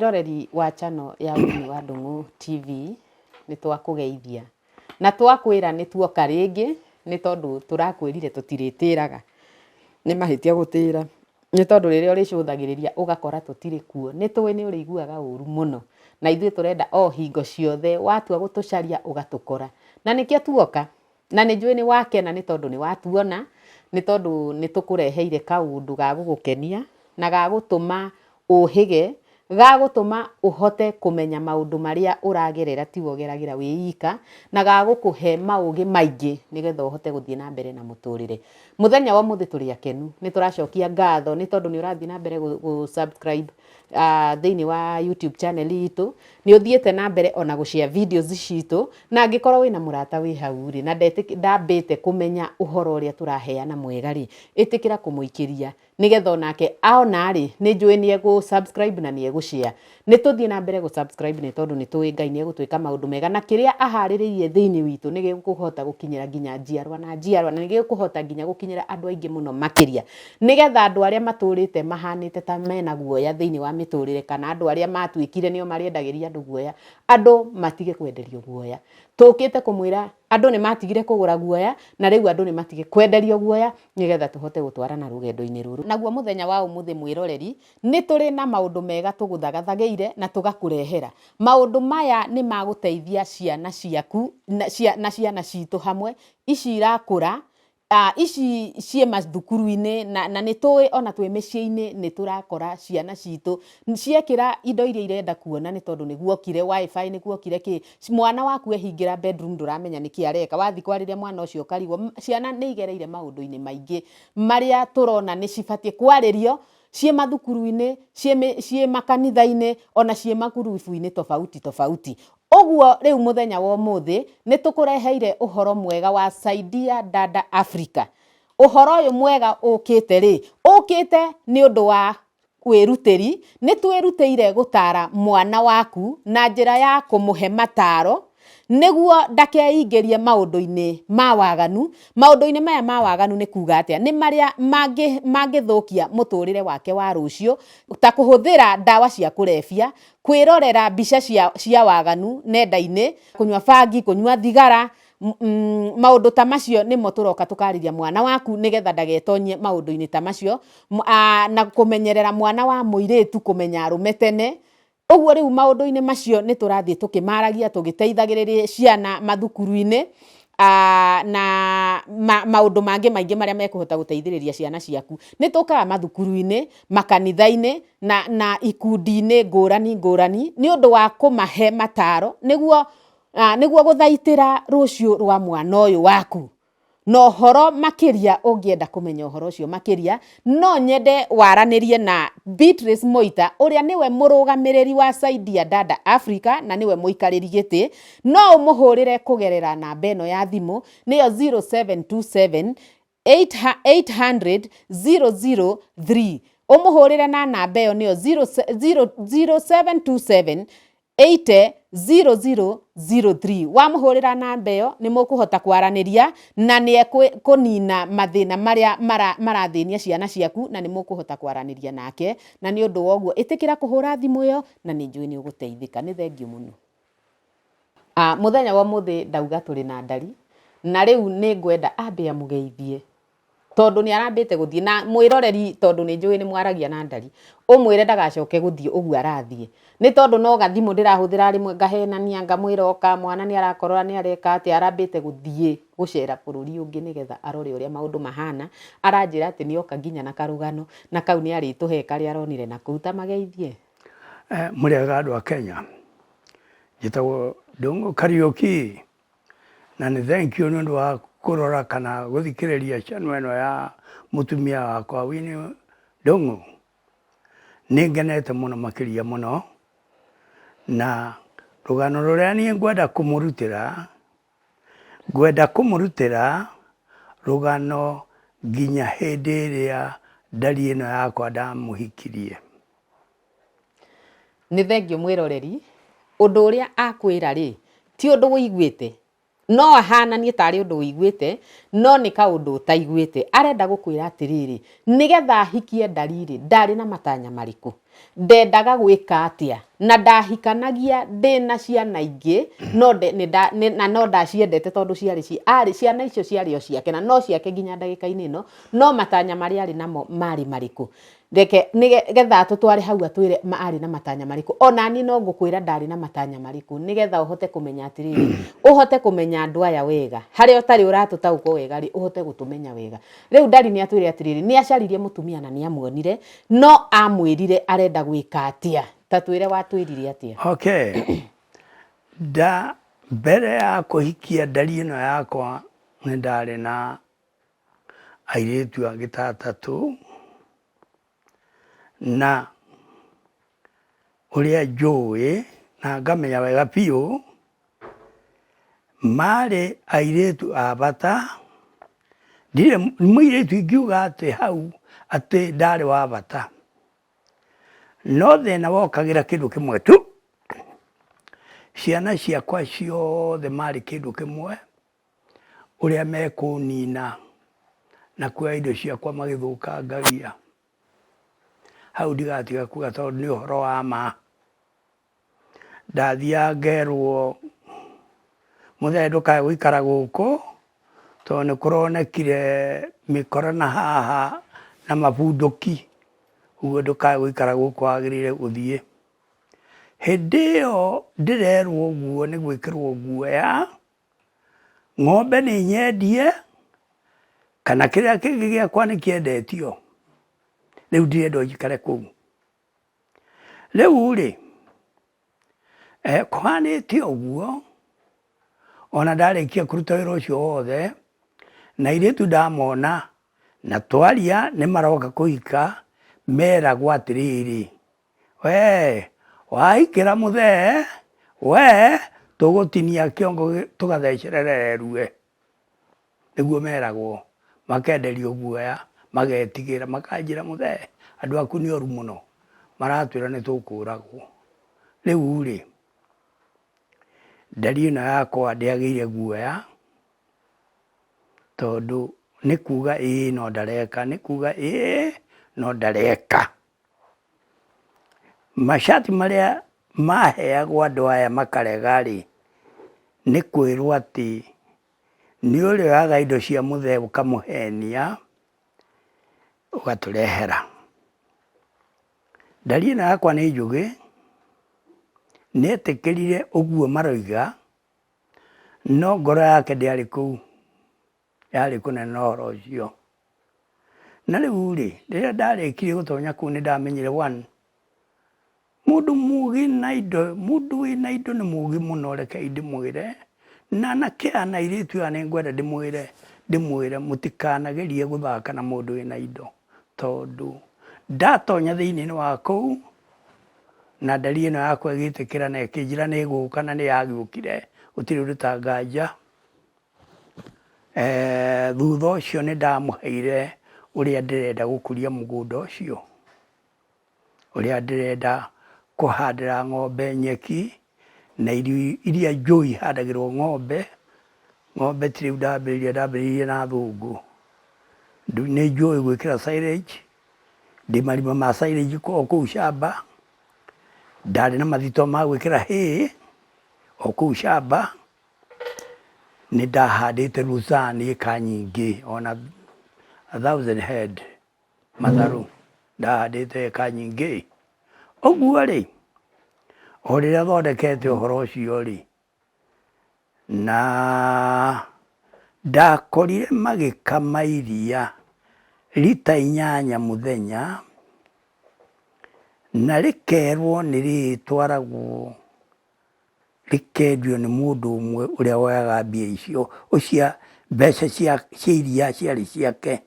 mwiroreri wa channel ya Winnie wa Ndung'u TV nĩ twakũgeithia na twakwĩra nĩ tuoka rĩngĩ nĩ tondũ tũrakwĩrire tũtirĩtĩraga nĩ mahĩtia gũtĩra nĩ tondũ rĩrĩa ũrĩcũthagĩrĩria ũgakora tũtirĩ kuo nĩ tũĩ nĩ ũrĩiguaga ũru mũno na ithuĩ tũrenda o hingo ciothe watua gũtũcaria ũgatũkora na nĩkĩo tuoka na nĩ njũĩ nĩ wakena nĩ tondũ nĩ watuona nĩ tondũ nĩ tũkũreheire kaũndũ ga gũgũkenia na ga gũtũma ũhĩge ga gũtũma ũhote kũmenya maũndũ marĩa ũragerera ti wogeragĩra wĩika na ga gũkũhe maũgĩ maingĩ nĩgetha ũhote gũthiĩ na mbere na mũtũrĩre mũthenya wa mũthĩ tũrĩ akenu nĩ tũracokia ngatho nĩ tondũ nĩ ũrathiĩ na mbere subscribe thĩinĩ wa YouTube channel itũ nĩ ũthiĩte na mbere ona gũshare videos citũ na angĩkorwo wĩna mũrata wĩ hau rĩ na ndambĩte kũmenya ũhoro ũrĩa tũraheana mwega rĩ ĩtĩkĩra kũmũikĩria nĩgetha onake aona rĩ nĩ njũĩ nĩ egũ-subscribe na nĩ egũ-share nĩ tũthiĩ na mbere gũ-subscribe nĩ tondũ nĩ tũĩ Ngai nĩ egũtwĩka maũndũ mega na kĩrĩa aharĩrĩirie thĩinĩ witũ nĩ gĩkũhota gũkinyĩra nginya njiarwa na njiarwa na nĩ gĩkũhota nginya gũkinyĩra andũ aingĩ mũno makĩria nĩgetha andũ arĩa matũrĩte mahanĩte ta mena guoya thĩinĩ wa mĩtũrĩre kana andũ arĩa matuĩkire nĩo marĩendagĩria andũ guoya andũ matige kwenderio guoya tũkĩte kũmwĩra andũ nĩ matigire kũgũra guoya na rĩu andũ nĩ matige kwenderio guoya nĩgetha tũhote gũtwarana rũgendo-inĩ rũrũ naguo mũthenya wa ũmũthĩ mwĩroreri nĩ tũrĩ na maũndũ mega tũgũthagathageire na tũgakũrehera maũndũ maya nĩ magũteithia ciana ciaku na ciana citũ hamwe ici irakũra ici ciĩ mathukuru-inĩ na nĩ tũĩ ona twĩ mĩciĩ-inĩ nĩ tũrakora ciana citũ ciekĩra indo iria irenda kuona nĩ tondũ nĩ guokire wifi nĩ guokire kĩ mwana waku ehingĩra bedroom ndũramenya nĩkĩ areka wathi kwarĩria mwana ũcio ũkarigwo ciana nĩ igereire maũndũ-inĩ maingĩ marĩa tũrona nĩ cibatiĩ kwarĩrio ciĩ mathukuru-inĩ ciĩ makanitha-inĩ ona ciĩ magurubu-inĩ tofauti ũguo rĩu mũthenya wa ũmũthĩ nĩ tũkũreheire ũhoro mwega wa Saidia Dada Africa ũhoro ũyũ mwega ũkĩte rĩ ũkĩte nĩ ũndũ wa wĩrutĩri nĩ twĩrutĩire gũtara mwana waku na njĩra ya kũmũhe mataro nĩguo ndakeingĩrie maũndũ-inĩ ma waganu maũndũ-inĩ maya ma waganu nĩ kuga atĩa nĩ marĩa mangĩthũkia mũtũrĩre wake wa rũciũ ta kũhũthĩra ndawa cia kũrebia kwĩrorera mbica cia waganu nenda-inĩ kũnyua bangi kũnyua thigara maũndũ ta macio nĩmo tũroka tũkarĩria mwana waku nĩgetha ndagetonyie maũndũ-inĩ ta macio na kũmenyerera mwana wa mũirĩtu kũmenya arũme tene ũguo rĩu maũndũ-inĩ macio nĩ tũrathiĩ tũkĩmaragia tũgĩteithagĩrĩria ciana mathukuru-inĩ na maũndũ mangĩ maingĩ marĩa mekũhota gũteithĩrĩria ciana ciaku nĩ tũkaga mathukuru-inĩ makanitha-inĩ na ikundi-inĩ ngũrani nĩ ũndũ wa kũmahe mataro nĩguo gũthaitĩra rũciũ rwa mwana ũyũ waku na ũhoro makĩria ũngĩenda kũmenya ũhoro ũcio makĩria no nyende waranĩrie na Beatrice Moita ũrĩa nĩwe mũrũgamĩrĩri wa Saidia Dada Africa na nĩwe mũikarĩri gĩtĩ no ũmũhũrĩre kũgerera namba ĩno ya thimũ nĩyo 0727 800 003 ũmũhũrĩre na namba ĩyo nĩyo 0727 800003 wamũhũrĩra namba ĩyo nĩ mũkũhota kwaranĩria na nĩ ekũnina mathĩna marĩa marathĩnia ciana ciaku na nĩ mũkũhota kwaranĩria nake na nĩ ũndũ woguo ĩtĩkĩra kũhũra thimũ ĩyo na nĩ njũĩ nĩ ũgũteithĩka nĩ thengiũ mũno mũthenya wa mũthĩ ndauga tũrĩ na ndari na rĩu nĩ ngwenda ambe amũgeithie tondũ nĩ arambĩte gũthiĩ na mwĩroreri tondũ nĩ njũĩ nĩ mwaragia na ndari ũmwĩre ndagacoke gũthiĩ ũguo arathiĩ nĩ tondũ no gathimũ ndĩrahũthĩra rĩmwe ngahenania ngamwĩra oka mwana nĩ arakorora nĩ areka atĩ arambĩte gũthiĩ gũcera bũrũri ũngĩ nĩgetha arore ũrĩa maũndũ mahana aranjĩra atĩ nĩ oka nginya na karũgano na kau nĩ arĩtũhe karĩa aronire na kũruta mageithie mũrĩega andũ a Kenya njĩtagwo Ndung'u Kariuki na nĩ thank you nĩ ũndũ wa kũrora kana gũthikĩrĩria channel ĩno ya mũtumia wakwa Winnie Ndung'u nĩ ngenete mũno makĩria mũno na rũgano rũrĩa niĩ ngwenda kũmũrutĩra rũgano nginya hĩndĩ ĩrĩa ndari ĩno yakwa ndamũhikirie nĩ thengiũ mwĩroreri ũndũ ũrĩa akwĩra rĩ ti ũndũ wĩiguĩte no ahananie tarĩ ũndũ wĩiguĩte no nĩ kaũndũ ũtaiguĩte arenda gũkwĩra atĩrĩrĩ nĩgetha ahikie ndarĩ ndarĩ na matanya marĩkũ ndendaga gwĩka atĩa, na ndahikanagia ndĩna ciana ingĩ, no ndaciendete tondũ ciana icio ciarĩ o ciake, na no ciake nginya ndagĩka-inĩ ĩno, no matanya marĩa arĩ namo marĩ marĩkũ. Reke nĩgetha atũtware hau atwĩre arĩ na matanya marĩkũ. Ona niĩ no ngũkwĩra ndarĩ na matanya marĩkũ, nĩgetha ũhote kũmenya atĩrĩrĩ, ũhote kũmenya andũ aya wega, harĩa ũtarĩ ũratũtaũkwo wega rĩ, ũhote gũtũmenya wega. Rĩu Ndari nĩ atwĩre atĩrĩrĩ, nĩ acaririe mũtumia na nĩ amuonire, no amwĩrire arenda gwĩka atĩa. Ta twĩre watwĩrire atĩa. Okay. Mbere ya kũhikia Ndari ĩno yakwa nĩ ndarĩ na airĩtu angĩ ta atatũ, na ũrĩa njũĩ na ngamenya wega biũ, marĩ airĩtu a bata. Ndirĩ mũirĩtu ingiuga atĩ hau atĩ ndarĩ wa bata, no thĩna wokagĩra kĩndũ kĩmwe tu, ciana ciakwa ciothe marĩ kĩndũ kĩmwe, ũrĩa mekũnina na kuoya indo ciakwa magĩthũkangagia. Hau ndigatiga kuga tondũ nĩ ũhoro wa ma. Ndathiaga ngerwo mũthee ndũkae gũikara gũkũ tondũ nĩ kũronekire mĩkora na haha na mabunduki, ũguo ndũkae gũikara gũkũ wagĩrĩire gũthiĩ. Hĩndĩ ĩyo ndĩrerwo ũguo nĩ gwĩkĩrwo guoya, ng'ombe nĩ nyendie kana kĩrĩa kĩngĩ gĩakwa nĩ kĩendetio. Rĩu ndirenda njikare kũu. Rĩu rĩ, kũhanĩte ũguo, ona ndarĩkia kũruta wĩra ũcio wothe, na airĩtu ndamona na twaria nĩ maroka kũhika, meragwo atĩrĩrĩ, we wahikĩra mũthee, we tũgũtinia kĩongo tũgathecerere rue. Nĩguo meragwo, makenderio guoya, magetigĩra, makanjĩra mũthee, andũ aku nĩ oru mũno, maratwĩra nĩ tũkũragwo. Rĩu rĩ, Ndari ĩno yakwa ndĩagĩire guoya, tondũ nĩ kuga ĩĩ no ndareka, nĩ kuga ĩĩ no ndareka. Macati marĩa maheagwo andũ aya makarega rĩ, nĩ kwĩrwo atĩ nĩ ũrĩoyaga indo cia mũthee ũkamũhenia ũgatũrehera. Ndari ĩno yakwa nĩ njũgĩ, nĩ etĩkĩrire ũguo maroiga, no ngoro yake ndĩarĩ kũu, yarĩ kũnene na ũhoro ũcio. Na rĩu rĩ, rĩrĩa ndarĩkirie gũtonya kũu nĩ ndamenyire mũndũ mũũgĩ na indo, mũndũ wĩna indo nĩ mũũgĩ mũno, rekei ndĩmwĩre, na anake aya na airĩtu aya nĩ ngwenda ndĩmwĩre mũtikanagerie gũthaka na mũndũ wĩna indo, tondũ ndatonya thĩinĩ wa kũu na Ndari ĩno yakwa ĩgĩtĩkĩra na ĩkĩnjĩra nĩ ĩgũka na nĩ yagĩũkire, gũtirĩ ũndũ ta nganja. Thutha ũcio nĩ ndamũheire ũrĩa ndĩrenda gũkũria mũgũnda ũcio, ũrĩa ndĩrenda kũhandĩra ng'ombe nyeki na irio iria njũi ihandagĩrwo ng'ombe. Ng'ombe ti rĩu ndambĩrĩirie na thũngũ, nĩ njũĩ gwĩkĩra silage, ndĩ marima ma silage o kũu shamba, ndarĩ na mathito ma gwĩkĩra hay o kũu shamba, nĩ ndahandĩte Lucerne ĩka nyingĩ, ona 1000 head matharũ ndahandĩte ĩka nyingĩ. Ũguo rĩ, o rĩrĩa thondekete ũhoro ũcio rĩ, na ndakorire magĩkama iria rita 8 mũthenya, na rĩkerwo nĩ rĩtwaragwo rĩkendio nĩ mũndũ ũmwe ũrĩa woyaga mbia icio, mbeca cia iria ciarĩ ciake.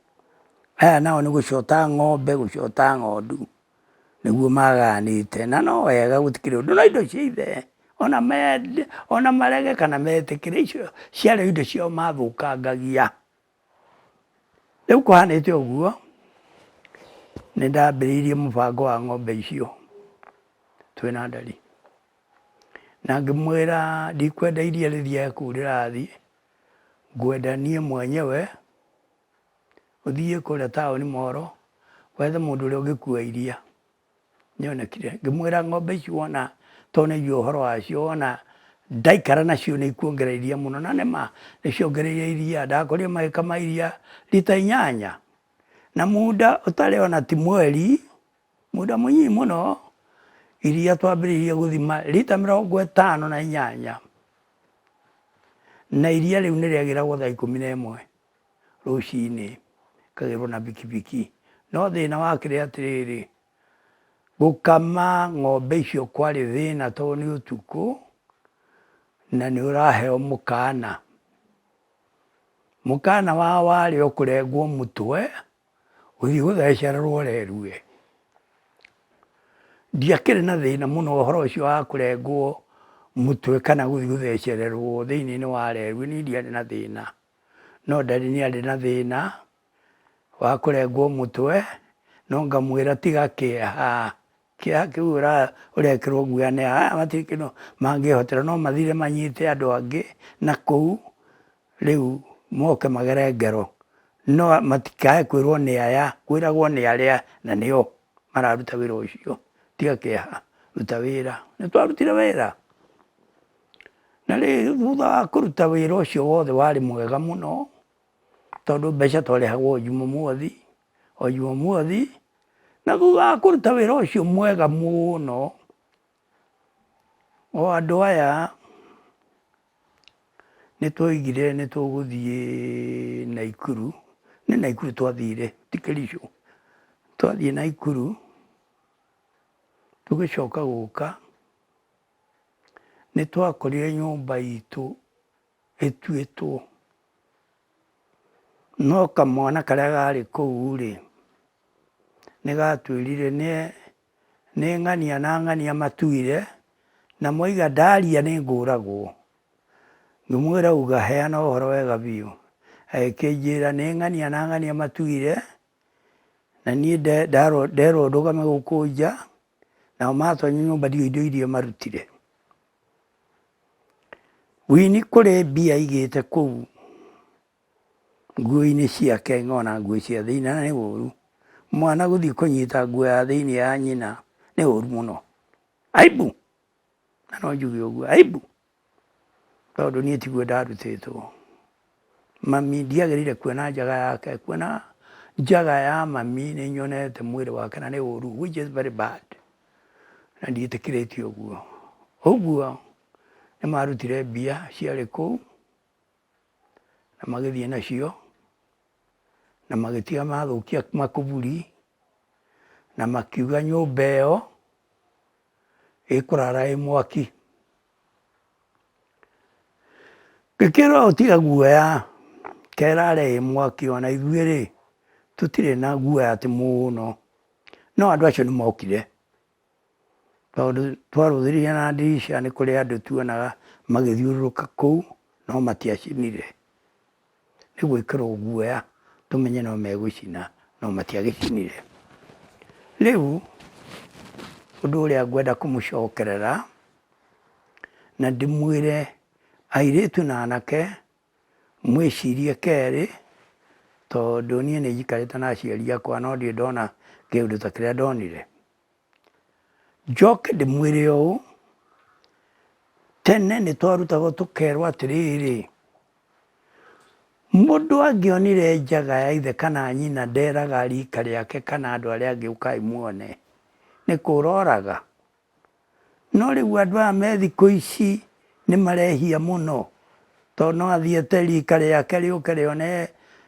Aya nao nĩ gũcota ng'ombe, gũcota ng'ondu, nĩguo maganĩte, na no wega gũtikĩrĩ ũndũ, no indo cia ithe, ona marege kana metĩkĩre, icio ciarĩ indo ciao mathũkangagia. Rĩu kũhanĩte ũguo, nĩ ndambĩrĩirie mũbango wa ng'ombe icio twĩna Ndari, na ngĩmwĩra ndikwenda iria rĩthiage kũu rĩrathiĩ, ngwenda niĩ mwenyewe ũthiĩ kũrĩa taũni Moro, wethe mũndũ ũrĩa ũngĩkua iria nyonekire ngĩmwĩra ng'ombe icio wona to nĩ irio ũhoro wacio wona ndaikara nacio nĩ ikuongerera iria mũno na nĩma nĩ ciongereire iria ndakorire magĩkama iria rita 8 na muda ũtarĩ ona ti mweri muda mũnini mũno iria twambĩrĩirie gũthima rita 58 na iria rĩu nĩ rĩagĩragwo thaa 11 rũcinĩ kagĩrwo na bikibiki no thĩna wakĩrĩ atĩrĩrĩ gũkama ng'ombe icio kwarĩ thĩna tondũ nĩ ũtukũ na nĩ ũraheo mũkana wao warĩ o kũrengwo mũtwe ũthiĩ gũthecererwo rerue ndiakĩrĩ na thĩna mũno ũhoro ũcio wa kũrengwo mũtwe kana gũthiĩ gũthecererwo thĩinĩ wa rerue niĩ ndiarĩ na thĩna no ndarĩ nĩ arĩ na thĩna wa kũrengwo mũtwe no ngamwĩra tiga kĩeha kĩu ũrekĩrwo guoya nĩ aya matirĩ kĩndũ mangĩhotera no mathire manyite andũ angĩ na kũu rĩu moke magere ngero no matikae kwĩrwo nĩ aya kwĩragwo nĩ arĩa na nĩo mararuta wĩra ũcio tiga kĩeha ruta wĩra nĩ twarutire wĩra na rĩu thutha wa kũruta wĩra ũcio wothe warĩ mwega mũno tondũ mbeca twarĩhagwo o Jumamothi na thutha wa kũruta wĩra ũcio mwega mũno o andũ aya nĩ twoigire nĩ tũgũthiĩ Naikuru nĩ Naikuru twathire ti Kericho twathiĩ Naikuru tũgĩcoka gũka nĩ twakorire nyũmba itũ ĩtuĩtwo no kamwana karĩa garĩ kũu rĩ nĩ gatwĩrire nĩ ng'ania na ng'ania matuire na moiga ndaria nĩ ngũragwo ngĩmwĩra uga heana ũhoro wega biũ agĩkĩnjĩra nĩ ng'ania na ng'ania matuire na niĩ nderwo ndũgame gũkũ nja nao matonya nyũmba ndiũ indo iria marutire wini kũrĩ mbia igĩte kũu nguo-inĩ ciake ngona nguo cia thĩinĩ na nĩ ũru mwana gũthiĩ kũnyita nguo ya thĩinĩ ya nyina nĩ ũru mũno aibu na no njuge ũguo aibu tondũ niĩ tiguo ndarutĩtwo mami ndiagĩrĩire kuona njaga yake kuona njaga ya mami nĩ nyonete mwĩrĩ wake na nĩ ũru which is very bad na ndiĩtĩkĩrĩtie ũguo nĩ marutire mbia ciarĩ kũu na magĩthiĩ nacio na magĩtiga mathũkia makũburi na makiuga nyũmba ĩyo ĩkũrara ĩ mwaki ngĩkĩrwo tiga guoya kerare ĩ mwaki ona ithuĩ rĩ tũtirĩ na guoya atĩ mũno no andũ acio nĩ mokire tondũ twarũthĩrĩria na ndirisha nĩ kũrĩ andũ tuonaga magĩthiũrũrũka kũu no matiacinire nĩ gwĩkĩrwo guoya tũmenye no megũcina no matiagĩcinire rĩu ũndũ ũrĩa ngwenda kũmũcokerera na ndĩmwĩre airĩtu na anake mwĩcirie kerĩ tondũ niĩ nĩ njikarĩte na aciari akwa no ndirĩ ndona kĩũndũ ta kĩrĩa ndonire njoke ndĩmwĩre ũũ tene nĩ twarutagwo tũkerwo atĩrĩrĩ mũndũ angĩonire njaga ya ithe kana nyina nderaga rika rĩake kana andũ arĩa angĩ ũkaĩ muone nĩ kũroraga no rĩu andũ aya me thikũ ici nĩ marehia mũno tondũ no athiĩte rika rĩake rĩũke rĩone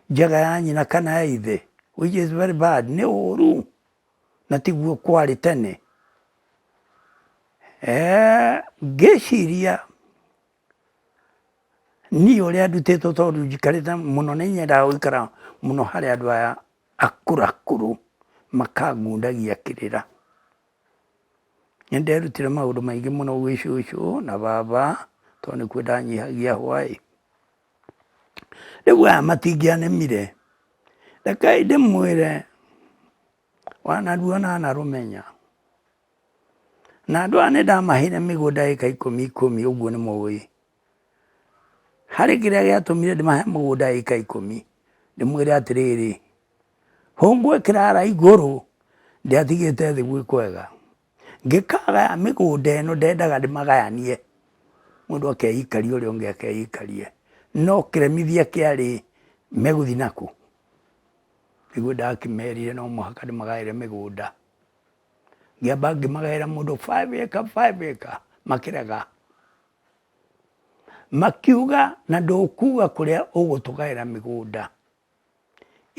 njaga ya nyina kana ya ithe which is very bad nĩ ũru na tiguo kwarĩ tene ngĩciria niĩ ũrĩa ndutĩtwo tondũ njikarĩte mũno nĩ nyendaga gũikara mũno harĩ andũ aya akũrũ makangundagia kĩrĩra nĩ nderutire maũndũ maingĩ mũno gwĩ cũcũ na baba tondũ nĩkuo ndanyihagia hwaĩ rĩu aya matingĩanemire rekai ndĩmwĩre wanaruona na rũmenya na andũ aya nĩ ndamaheire mĩgũnda ĩka 10 ũguo nĩ mũĩ harĩ kĩrĩa gĩatũmire ndĩmahe mũgũnda ĩka 10 ndĩmwĩre atĩrĩrĩ hũngũ ĩkĩrara igũrũ ndĩatigĩte thĩ gwĩ kwega ngĩkagaya mĩgũnda ĩno ndendaga ndĩmagayanie mũndũ akeikaria ũrĩa ũngĩ akeikarie no kĩremithia kĩarĩ megũthiĩ nakũ nĩguo ndakĩmerire no mũhaka ndĩmagaĩre mĩgũnda ngĩamba ngĩmagaĩra mũndũ 5 acre makĩrega makiuga na ndũkuga kũrĩa ũgũtũgaĩra mĩgũnda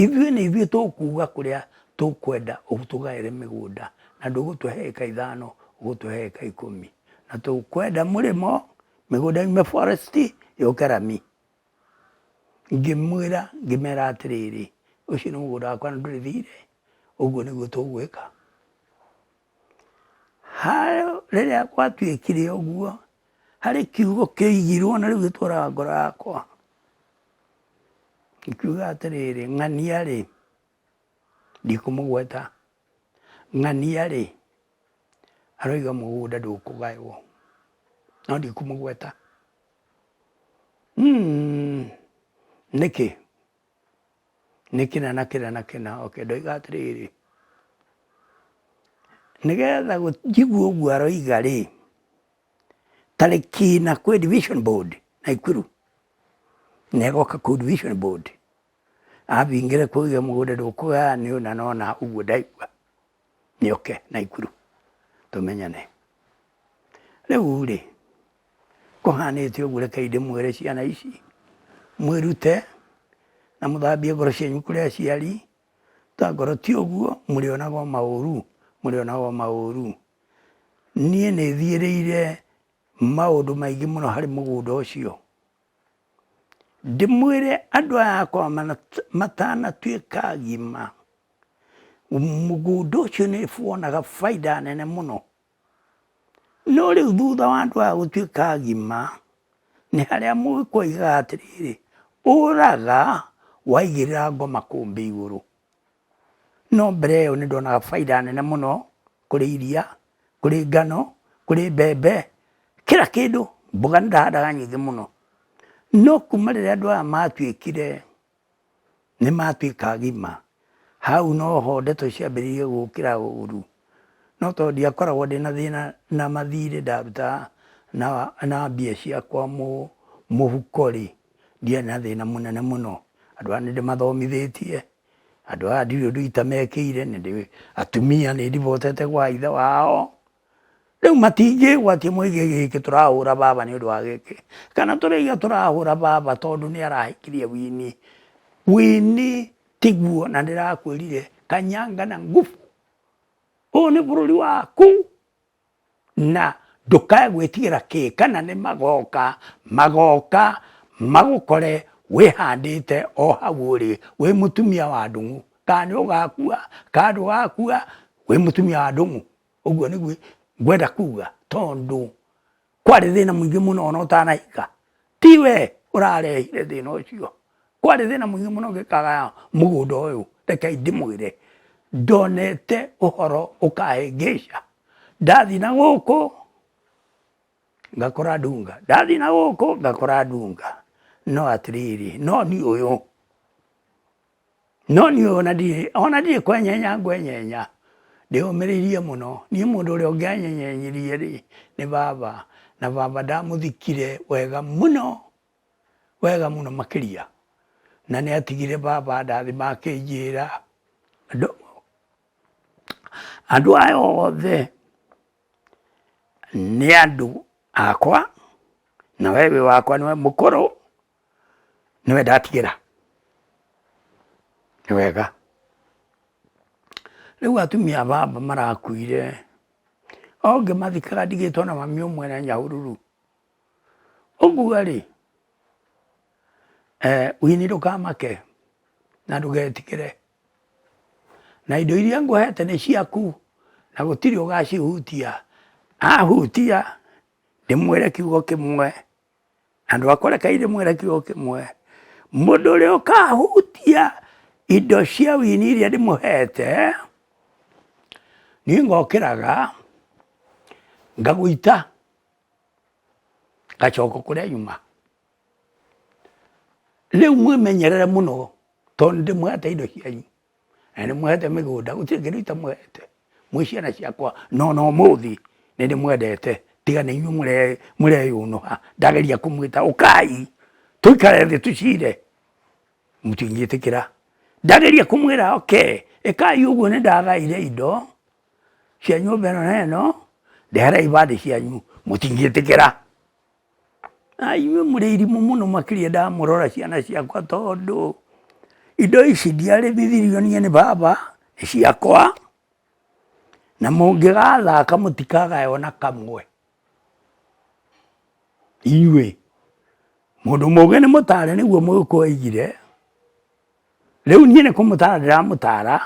ithuĩ nĩ ithuĩ tũkuga kũrĩa tũkwenda ũtũgaĩre mĩgũnda na ndũgũtũhe ĩka 5 ũgũtũhe ĩka 10 na tũkwenda mũrĩmo mĩgũnda yume forest yũke rami ngĩmwĩra ngĩmera atĩrĩrĩ ũcio nĩ mũgũnda wakwa na ndũrĩ thirĩ ũguo nĩguo tũgwĩka rĩrĩa gwatuĩkire ũguo harĩ kiugo kĩigirwo na rĩu gĩtũraga ngoro yakwa ikiuga atĩrĩrĩ ng'ania-rĩ ndikũmũgweta ng'ania-rĩ aroiga mũgũnda ndũkũgaywo no ndikũmũgweta nĩkĩ na kĩna okay ndoiga atĩrĩrĩ nĩgetha njigua ũguo aroiga-rĩ tarĩki na kwĩ division board Naikuru negoka kũu division board abingĩre kuuga mũgũnda ndũkũgayanio na nona ũguo ndaigua nĩoke Naikuru tũmenyane rĩu-rĩ kũhanĩte ũguo reke ndĩmwĩre ciana ici mwĩrute na mũthambie ngoro cianyu kũrĩ aciari tangoro ti ũguo mũrĩonaga maũru niĩ nĩ thiĩrĩire maũndũ maingĩ mũno harĩ mũgũnda ũcio ndĩmwĩre andũ aya akwa matanatuĩka agima mũgũnda ũcio nĩ wonaga baida nene mũno no rĩu thutha wa andũ aya gũtuĩka agima nĩ harĩa mũgĩkoigaga atĩrĩrĩ ũraga waigĩrĩra ngoma kũmbĩ igũrũ no mbere ĩyo nĩ ndonaga baida nene mũno kũrĩ iria kũrĩ ngano kũrĩ mbembe kila kĩndũ mboga nĩ ndahandaga nyingĩ mũno no kuma rĩrĩa andũ aya matuĩkire nĩ matuĩka agima hau noho ndeto ciambĩrĩirie gũkĩra ũru no tondũ ndiakoragwo ndĩna thĩna na mathirĩ ndaruta na mbia ciakwa mũhuko-rĩ ndiarĩ na thĩna mũnene mũno andũ aya nĩ ndĩmathomithĩtie andũ aya ndirĩ ũndũ itamekĩire atumia nĩ ndivotete gwa ithe wao rĩu matingĩgwatia mũige gĩkĩ tũrahũra baba nĩ ũndũ wa gĩkĩ kana tũraiga tũrahũra baba tondũ nĩ arahikirie Winnie tiguo na ndĩrakwĩrire kanyanga na nguvu ũũ nĩ bũrũri waku na ndũkae gwĩtigĩra kĩ kana nĩ magoka magũkore wĩhandĩte o hau ũrĩ wĩ mũtumia wa ndung'u kana nĩ ũgakua kana ndũgakua wĩ mũtumia wa ndung'u ũguo nĩguo ngwenda kuga tondũ kwarĩ thĩna mũingĩ mũno ona ũtanahika tiwe ũrarehire thĩna ũcio kwarĩ thĩna mũingĩ mũno ngĩkagaya mũgũnda ũyũ reke ndĩmwĩre ndonete ũhoro ũkahĩngĩca ndathiĩ na gũkũ ngakora ndunga no atĩrĩrĩ no niĩ ũyũ ona ndirĩ ngwenyenya ndĩũmĩrĩirie mũno niĩ mũndũ ũrĩa ũngĩanyenyenyirie-rĩ nĩ baba na baba ndamũthikire wega mũno makĩria na nĩ atigire baba ndathi makĩnjĩra andũ aya othe nĩ andũ akwa na wewe wakwa nĩwe mũkũrũ nĩwe ndatigĩra nĩ wega rĩu atumia baba marakuire ngĩmathikaga ndigĩtwo na mami ũmwe na nyahururu ũguo-rĩ Winnie ndũkamake na ndũgetigĩre na indo iria ngũhete nĩ ciaku na gũtirĩ ũgacihutia ahutia ndĩmwĩre kiugo kĩmwe andũ akwa reke ndĩmwĩre kiugo kĩmwe mũndũ ũrĩa ũkahutia indo cia Winnie iria ndĩmũhete niĩ ngokĩraga ngagũita gacoka kũrĩa nyuma rĩu mwĩmenyerere mũno tondũ ndĩmũhete indo cianyu na nĩmũhete mĩgũnda gũtirĩ kĩndũ itamũhete mwĩ ciana ciakwa no mũthĩ nĩ ndĩmwendete tiga nĩ inyuĩ mũreyũnũha ndageria kũmwĩta ũkai tũikare thĩ tũcire mũtingĩtĩkĩra ndageria kũmwĩra okay ĩkai ũguo nĩ ndagaire indo cia nyũmba ĩno na ĩno ndeherai ibandĩ cianyu mũtingĩtĩkĩra inyuĩ mũrĩ irimũ mũno makĩria ndamũrora ciana ciakwa tondũ indo ici ndiarĩmithirio niĩ nĩ baba nĩ ciakwa na mũngĩgathaka mũtikagae ona kamwe inyuĩ mũndũ mũũgĩ nĩ mũtare nĩguo mũgĩkũyũ oigire rĩu niĩ nĩ kũmũtara ndĩramũtara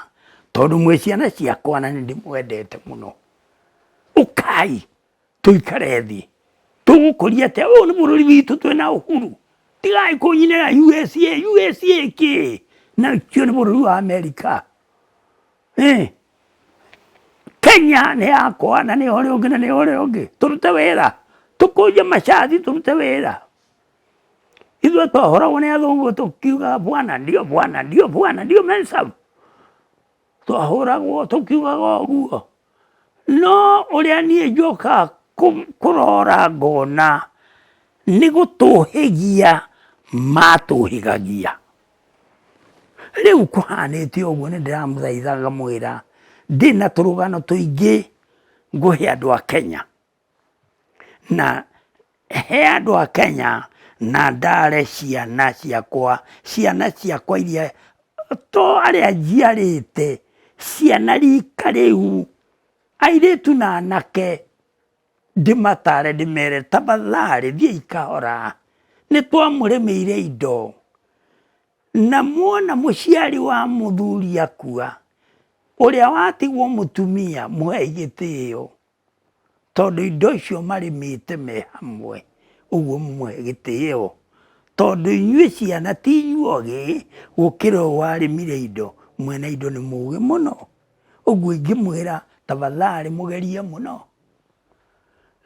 tondũ mwĩ ciana ciakwa na nĩ ndĩmwendete mũno ũkai tũikare thĩ tũgũkũria atĩa ũyũ nĩ bũrũri witũ twĩna ũhuru tigai kũnyinĩra USA kĩ na cio nĩ bũrũri wa Amerika Kenya nĩ yakwa na nĩ ũrĩa ũngĩ na nĩ ũrĩa ũngĩ tũrute wĩra tũkũnje macathi tũrute wĩra ithuĩ twahoragwo nĩ athũngũ tũkiugaga bwana ndio mensa twahũragwo tũkiugaga ũguo no ũrĩa niĩ njoka kũrora ngona nĩ gũtũhĩgia matũhĩgagia rĩu kũhanĩte ũguo nĩ ndĩramũthaitha ngamwĩra ndĩna tũrũgano tũingĩ ngũhe andũ a Kenya na he andũ a Kenya na ndare ciana ciakwa iria to arĩa njiarĩte ciana rika rĩu airĩtu na anake ndĩmatare ndĩmere tafadhali thiĩi kahora nĩ twamũremeire indo na muona mũciari wa mũthuri akua ũrĩa watigwo mũtumia mũhei gĩtĩo tondũ indo icio marĩmĩte me hamwe ũguo mũhe gĩtĩo tondũ inyuĩ ciana ti inyuogĩ gũkĩra ũyũ warĩmire indo mwena indo nĩ mũũgĩ mũno ũguo ingĩmwĩra tafadhali mũgerie mũno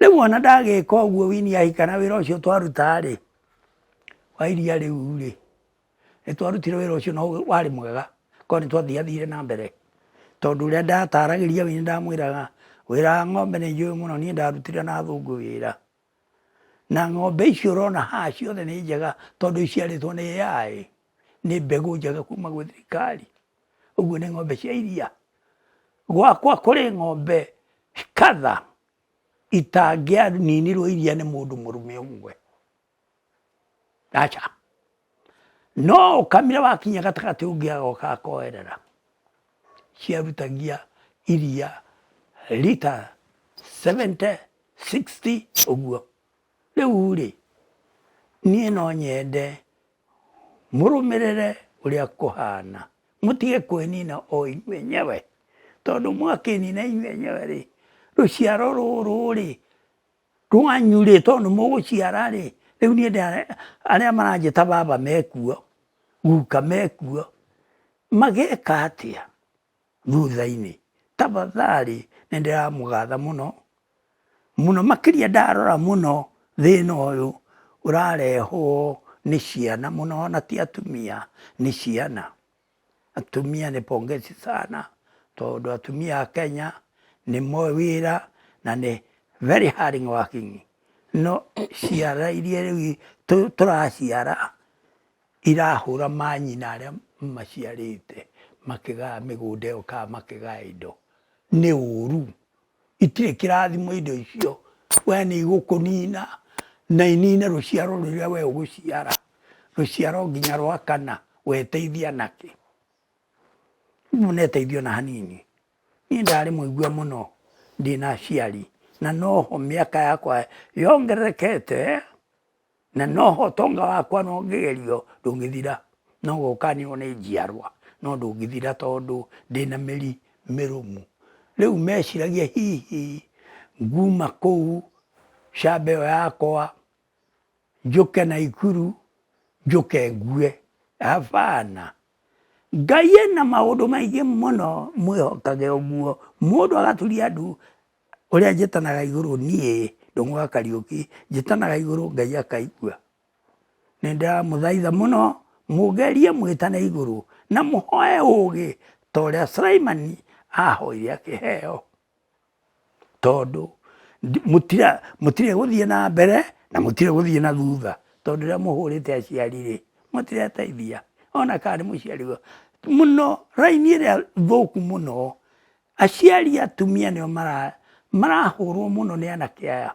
rĩu ona ndagĩka ũguo Winnie ahika na wĩra ũcio twaruta-rĩ wa iria rĩu-rĩ nĩ twarutire wĩra ũcio no warĩ mwega korwo nĩ twathiathire na mbere tondũ ũrĩa ndataragĩria Winnie ndamwĩraga wĩra wa ng'ombe nĩ njũĩ mũno niĩ ndarutire na athũngũ wĩra na ng'ombe icio ũrona haha ciothe nĩ njega tondũ iciarĩtwo nĩ AI nĩ mbegũ njega kuma gwĩ thirikari ũguo nĩ ng'ombe cia iria gwakwa kũrĩ ng'ombe kadha itangĩaninirwo iria nĩ mũndũ mũrũme ũmwe acha no ũkamira wakinya gatagatĩ ũngĩ agoka akoerera ciarutagia iria lita 70 60 ũguo rĩu-rĩ niĩ no nyende mũrũmĩrĩre ũrĩa kũhana mũtige kwĩnina o inyuĩ enyewe tondũ mwakĩnina inyuĩ enyewe-rĩ rũciaro rũrũ-rĩ rwanyu-rĩ tondũ nĩ mũgũciara-rĩ rĩu niĩ arĩa maranjĩta baba mekuo guka mekuo mageka atĩa thutha-inĩ tafadhali nĩ ndĩramũgatha mũno mũno makĩria ndarora mũno thĩna ũyũ ũrarehwo nĩ ciana mũno na ti atumia nĩ ciana atumia nĩ pongezi sana tondũ atumia a Kenya nĩ moĩ wĩra na nĩ very hard working no ciara iria rĩu tũraciara irahũra manyina arĩa maciarĩte makĩgaya mĩgũnda ĩyo kana makĩgaya indo nĩ ũru itirĩ kĩrathimo indo icio we nĩ igũkũnina na inine rũciaro rũrĩa we ũgũciara rũciaro nginya rwa kana weteithia nakĩ rĩu neteithio na hanini niĩ ndarĩ mũigua mũno ndĩna aciari na noho mĩaka yakwa yongererekete na noho ũtonga wakwa no ngĩgerio ndũngĩthira no gũkanio nĩ njiarwa no ndũngĩthira tondũ ndĩna mĩri mĩrũmu rĩu meciragia hihi nguma kũu shamba ĩyo yakwa njũke Naikuru njũke ngue hapana Ngai ena maũndũ maingĩ mũno mwĩhokage ũguo mũndũ agaturia ndu ũrĩa njĩtanaga igũrũ niĩ Ndung'u wa Kariuki njĩtanaga igũrũ Ngai akaigua nĩ ndamũthaitha mũno mũgerie mwĩtane igũrũ na mũhoe ũũgĩ ta ũrĩa Sulaimani ahoire akĩheo tondu mutire guthie na mbere na mutire guthie na thutha tondu ria muhurite aciari ri mutire teithia ona kana muciari muno raini ria thuku muno aciari atumia nio marahurwo muno ni anake aya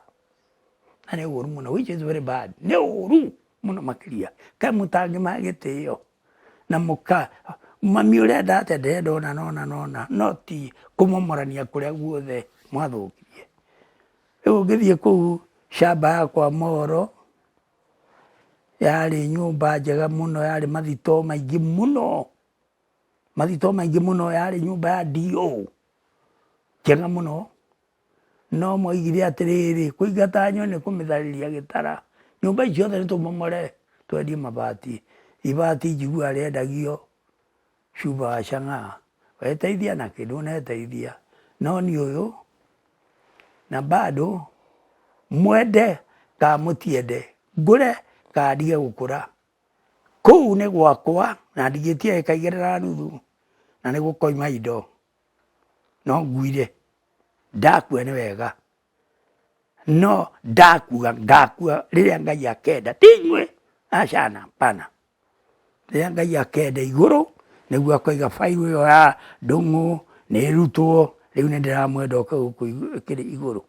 na ni uru muno which is very bad ni uru muno makiria kai mutangi magitio na muka mami urenda ate ndona nona no ti kumomorania kuria guothe mwathukirie riu ngithie kuu shamba yakwa Moro yari nyumba njega muno yari mathito maingi muno yari nyumba ya DO njega muno no moigire atiriri kuingata nyone kumithariria gitara nyumba icio othe nitumomore twendie mabati ibati njigua riendagio cuba wa Chang'aa weteithia na kindu neteithia no ni uyu na bado mwende ka mutiende ngure ka ndige gukura kuu ni gwakwa na ndigitie ikaigerera nuthu na ni gukoima indo no nguire ndakua ni wega no ndakua ngakua riria Ngai akenda tingwe acana pana riria Ngai akenda iguru niguo akoiga fairu iyo ya Ndung'u ni rutwo riu ni ndiramwenda oke guku iguru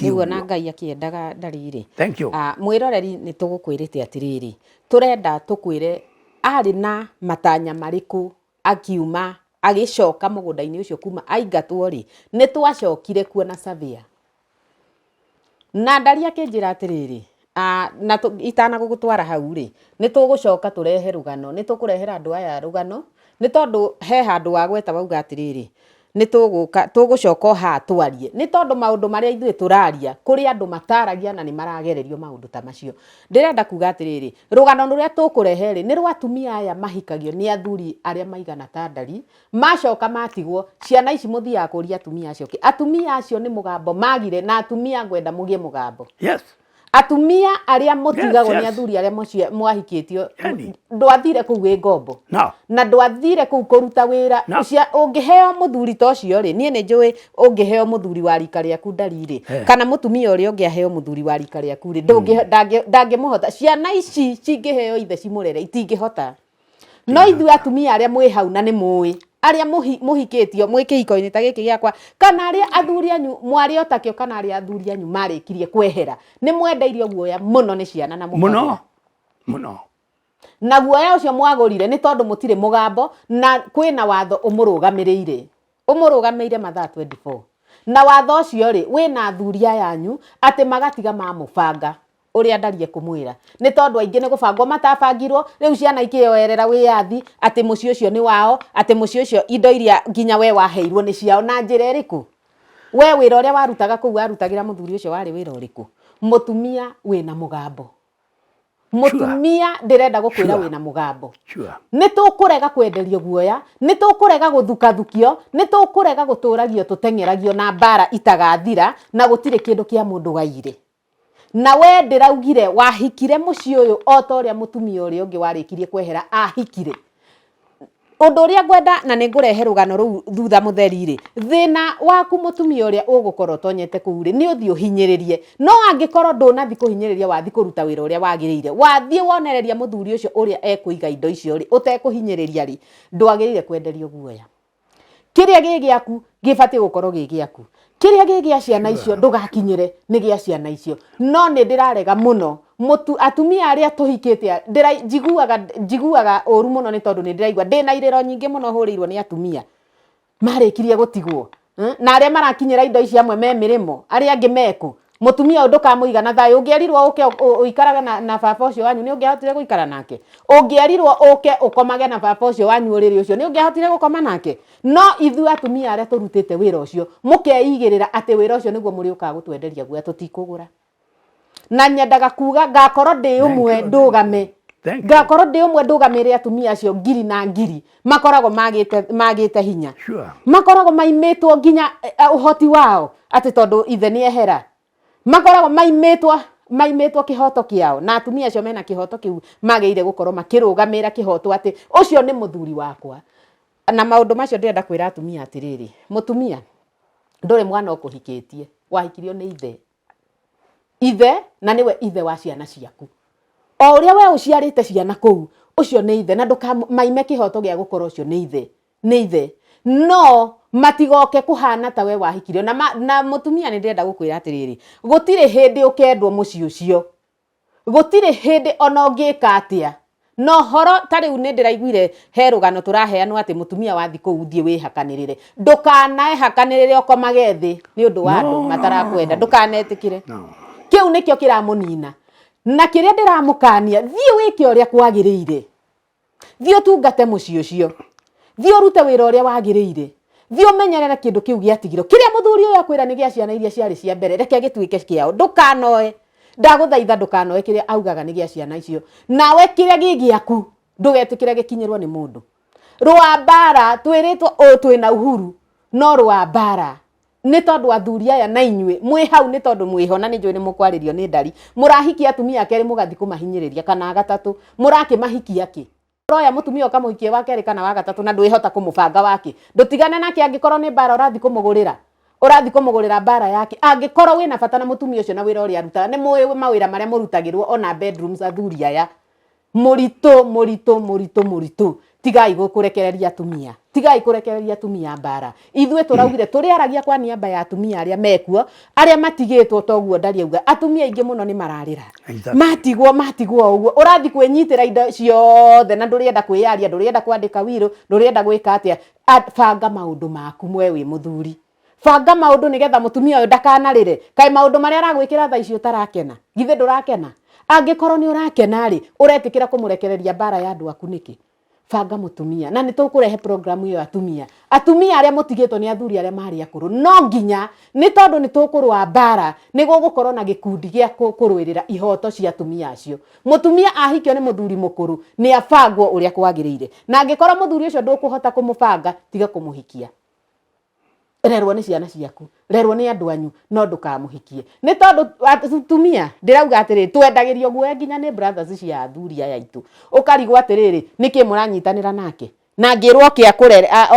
niguo na Ngai akiendaga ndariri. Thank you. Mwiroreri ni tugukwirite atiriri turenda tukwire ari na matanya mariku akiuma agicoka mugunda-ini ucio kuma aingatwo ri ni twacokire kuona Savia na ndari akinjira atiriri na itana gugutwara hau ri ni tugucoka turehe rugano ni tukurehera andu aya rugano ni tondu he handu wa gweta bauga atiriri ni tugucoka ha twarie ni tondu maundu maria ithuĩ turaria kuri andu mataragia na ni maragererio maundu ta macio ndirenda kuga atiriri rugano ruria tukureheri ni rwa atumia aya mahikagio ni athuri aria maigana ta ndari macoka matigwo ciana ici muthia kuria atumia acio atumia acio ni mugambo magire na atumia ngwenda mugie mugambo yes atumia aria mutigagwo ni athuri aria mwahikitio ndwathire kuu wi ngombo na ndwathire kuu kuruta wira ungiheo muthuri ta ucio ri nie ni njui ungiheo muthuri wa rika riaku ndariri kana mutumia uria ungiheo muthuri wa rika riaku ri ndangimuhota ciana ici cingiheo ithe cimurere itingihota no ithu atumia aria mwi hau na ni mui aria muhikitio mwi kihiko-ini ta giki giakwa kana aria athuri anyu mwari otakio kana aria athuri anyu marikirie kwehera ni mwendeirio guoya muno ni ciana na muno na guoya ucio mwagurire ni tondu mutire mugambo na kwina watho umurugameire mathaa 24 na watho ucio ri wina athuri ayanyu ati magatiga mamubanga uria ndarie kumwira ni tondu aingi ni gubangwo matabangirwo riu ciana ikioerera wiyathi ati muci ucio ni wao ati muci ucio indo iria nginya we waheirwo ni ciao na njira eriku we wira uria warutaga kuu warutagira muthuri ucio wari wira uriku mutumia wina mugambo mutumia ndirenda gukwira wina mugambo ni tukurega kwenderio guoya ni tukurega guthukathukio ni tukurega guturagio tutengeragio na bara itagathira na gutire kindu kia mundu gaire na we ndiraugire wahikire muci uyu otoria mutumia uria ungi warikirie kwehera ahikire undu uria ngwenda na ningurehe rugano ruu thutha mutheri ri thina waku mutumia uria ugukorwo tonyete kuu ri ni uthio hinyiririe no angikorwo ndunathi kuhinyiriria wathi kuruta wira uria wagirire wathie wonereria muthuri ucio uria ekuiga indo icio ri utekuhinyiriria ri ndwagirire kwenderio guoya kiria gigiaku gibati gukorwo gigiaku kiria gigia ciana icio ndugakinyire ni gia ciana icio no ni ndirarega muno atumia aria tuhikite njiguaga uru muno ni tondu ni ndiraigua ndina iriro nyingi muno huriirwo ni atumia marikirie gutigwo na aria marakinyira indo ici amwe me mirimo aria angi meku mutumia ndukamuiga na thayo ungiarirwo uke uikaraga na baba ucio wanyu ni ungiahotire guikara nake ungiarirwo uke ukomage na baba ucio wanyu uriri ucio ni ungiahotire gukoma nake no ithu atumia aria turutite wira ucio mukeigirira ati wira ucio niguo muri uka gutwenderia guoya tutikugura na nyendaga kuga ngakorwo ndi umwe ndugame ngakorwo ndi umwe ndugamire atumia acio ngiri na ngiri makoragwo magite hinya makoragwo maimitwo nginya uhoti wao ati tondu ithe ni ehera makoragwo maimitwo kihoto kiao na atumia acio mena kihoto kiu mageire gukorwo makirugamira kihoto ati ucio ni muthuri wakwa na maundu macio ndirenda kwira atumia atiriri mutumia ndore mwana okuhikitie wahikirio ni ithe na niwe ithe wa ciana ciaku o uria we uciarite ciana kou ucio ni ithe na ndukamaime kihoto gia gukora ucio ni ithe no matigoke kuhana ta we wahikirio na mutumia ni ndenda gukwira atiriri gutire hindi ukendwo muci ucio gutire hindi ona ngika atia no horo tari une ndiraiguire he rugano turaheanwo ati mutumia wathi kou thie wihakanirire ndukanae hakanirire okomage thi ni undu wa andu matarakwenda ndukanetikire kiu nikio kiramunina na kiria ndiramukania thie wike uria kwagirire thie utungate muci ucio thie urute wira uria wagirire thie umenyerere kindu kiu giatigiro kiria muthuri uyu akwira ni gia ciana iria ciari cia mbere reke gituike kiao ndukanoe ndaguthaitha ndukanoe kiria augaga ni gia ciana icio nawe kiria gigiaku ndugetikire gikinyirwo ni mundu rwa mbara twiritwo twina uhuru no rwa mbara ni tondu athuri aya na inyue mwi hau ni tondu mwihona ni njui ni mukwaririo ni ndari murahikia atumia keri mugathi kumahinyiriria kana gatatu murakimahikia ki roya mutumia ukamuhikie wa keri kana wa gatatu na ndwihota kumubanga wake ndutigane nake angikorwo ni mbara urathi kumugurira mbara yake angikorwo wina bata na mutumia ucio na wira uria arutaga ni mawira maria murutagirwo ona bedrooms athuri aya murito tigai gukurekereria atumia mbara ithwe turaugire turiaragia kwa niamba ya atumia aria mekuo aria matigitwo toguo ndari auga atumia ingi muno ni mararira matigwo uguo urathi kwenyitira indo ciothe na ndurienda kwiyaria ndurienda kwandika wiro ndurienda gwika atia banga maundu maku mwe wi muthuri banga maundu nigetha mutumia uyu ndakanarire kai maundu maria aragwikira tha icio utarakena githe ndurakena angikorwo ni urakena ri uretikira kumurekereria mbara ya andu aku niki banga mutumia na nitukurehe programu iyo atumia aria mutigitwo ni athuri aria mari akuru no nginya ni tondu nitukurwa mbara niguo gukorwo na gikundi gia kurwirira ihoto cia atumia acio mutumia ahikio ni muthuri mukuru ni abangwo uria kwagirire na angikorwo muthuri ucio ndukuhota kumubanga tiga kumuhikia rerwo ni ciana ciaku rerwo ni andu anyu no ndukamuhikie ni tondu atumia ndirauga atiriri twendagirio guo nginya ni brothers cia athuri aya itu ukarigwa atiriri niki muranyitanira nake na ngirwo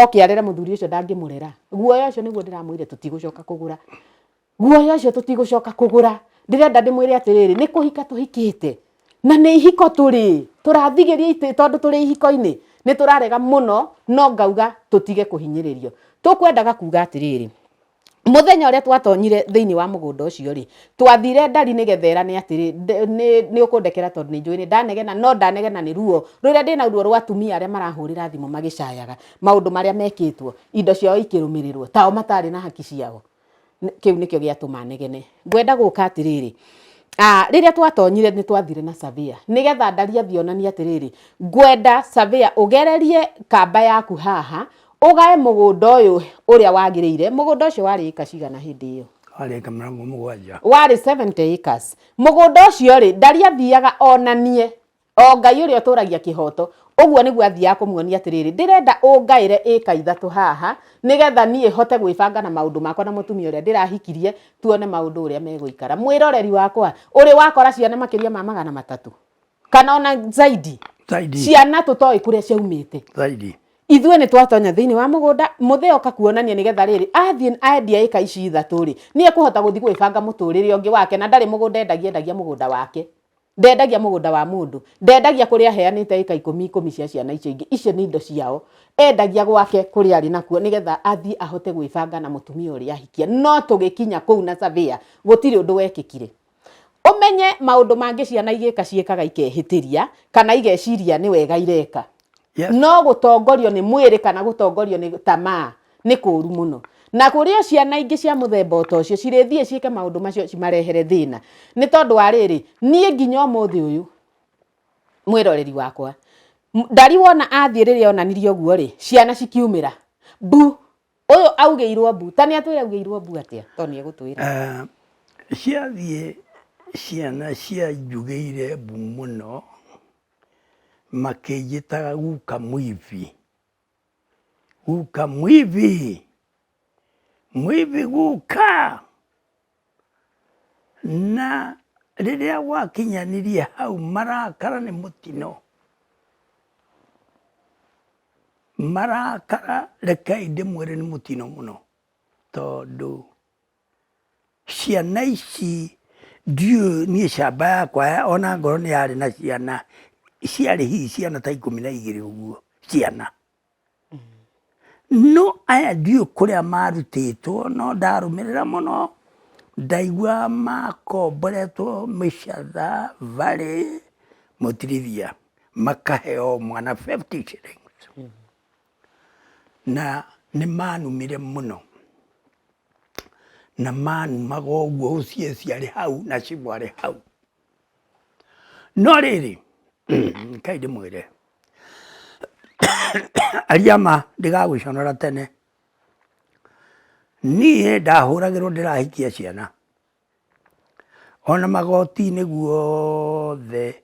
okiarere muthuri ucio ndangimurera guoya ucio niguo ndiramwire tutigucoka kugura ndirenda ndimwire atiriri ni kuhika tuhikite na ni ihiko turathigiria ite tondu turi ihiko-ini ni turarega muno no ngauga tutige kuhinyiririo tukwendaga kuga atiriri muthenya uria twatonyire thiini wa mugunda ucio ri twathire ndari nigethera ni atiri ni ukundekera tondu ni njui ni ndanegena ni ruo ruria ndina ruo rwa atumia aria marahurira thimu magicayaga maundu maria mekitwo indo ciao ikirumirirwo tao matari na haki ciao kiu nikio giatuma negene ngwenda guka atiriri riria twatonyire ni twathire na Savia nigetha ndari athionania atiriri ngwenda Savia ugererie kamba yaku haha ugae mugunda uyu uria wagirire mugunda ucio wari ika cigana hindi iyo wari ika mrango mugwanja wari 70 acres mugunda ucio ri ndari athiaga onanie o ngai uria turagia kihoto uguo niguo athia kumuonia atiriri ndirenda ungaire ika ithatu haha nigetha nie hote gwibanga na maundu makwa na mutumia uria ndirahikirie tuone maundu uria meguikara mwiroreri wakwa uri wakora ciana makiria ma 300 kana ona zaidi ciana tutoi kuria ciaumite zaidi ithwe ni twatonya thiini wa mugunda mutheo kakuonania nigetha riri athie aendia ika ici ithatu ri ni ekuhota guthi gwibanga muturire ungi wake na ndari mugunda endagia mugunda wake ndendagia mugunda wa mundu ndendagia kuria aheanite ika 10 cia ciana icio ingi icio ni indo ciao endagia gwake kuria ari nakuo nigetha athie ahote gwibanga na mutumia uria ahikia no tugikinya kuu na Savia gutiri undu wekikire umenye maundu mangi ciana igika ciekaga ikehitiria kana igeciria ni wega ireka no gutongorio ni mwiri kana gutongorio ni tamaa ni kuru muno na kuria ciana ingi cia muthemba ucio cirithie ciike maundu macio cimarehere thina ni tondu wa riri nie nginya umuthi uyu mwiroreri wakwa ndari wona athie riria onanirio guo ri ciana cikiumira bu uyu augeirwo bu tani atwire augeirwo bu atia toni egutwira ciathie ciana cia jugeire bu muno makijitaga guka mwivi guka na riria wakinyanirie hau marakara ni mutino marakara reke ndimwire ni mutino muno tondu ciana ici ndiũ niĩ camba yakwa ona ngoro nĩ yarĩ na ciana ciarĩ hihi ciana ta 12 ũguo ciana no aya ndiũ kũrĩa marutĩtwo no ndarũmĩrĩra mũno ndaigua makomboretwo mĩcatha varĩ mũtirithia makaheo mwana 50 shillings na nĩ manumire mũno na manumaga ũguo ũcieci arĩ hau na Cibũ arĩ hau no rĩrĩ kai ndĩmwĩre ariama ndigagũconora tene niĩ ndahũragĩrwo ndĩrahikia ciana ona magoti-inĩ guothe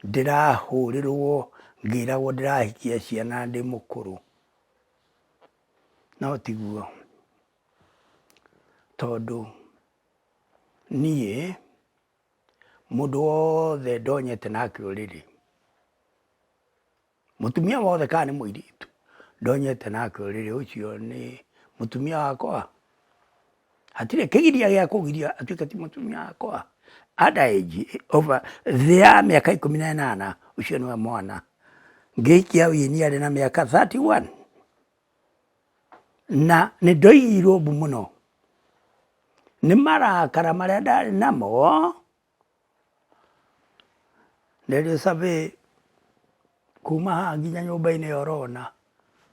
ndĩrahũrĩrwo ngĩragwo ndĩrahikia ciana ndĩ mũkũrũ no tiguo tondu niĩ mũndũ wothe ndonyete nake ũrĩrĩ mũtumia wothe kana nĩ mũirĩtu ndonyete nake ũrĩrĩ ũcio nĩ mũtumia wakwa hatirĩ kĩgiria gĩa kũgiria atuĩke ti mũtumia wakwa underage over thĩ ya mĩaka 18 ũcio nĩwe mwana ngĩikia wĩini arĩ na mĩaka 31 na nĩ ndoigĩirwo mbu mũno nĩ marakara marĩa ndarĩ namo nderio survey kuma haha nginya nyũmba-inĩ ya ũrona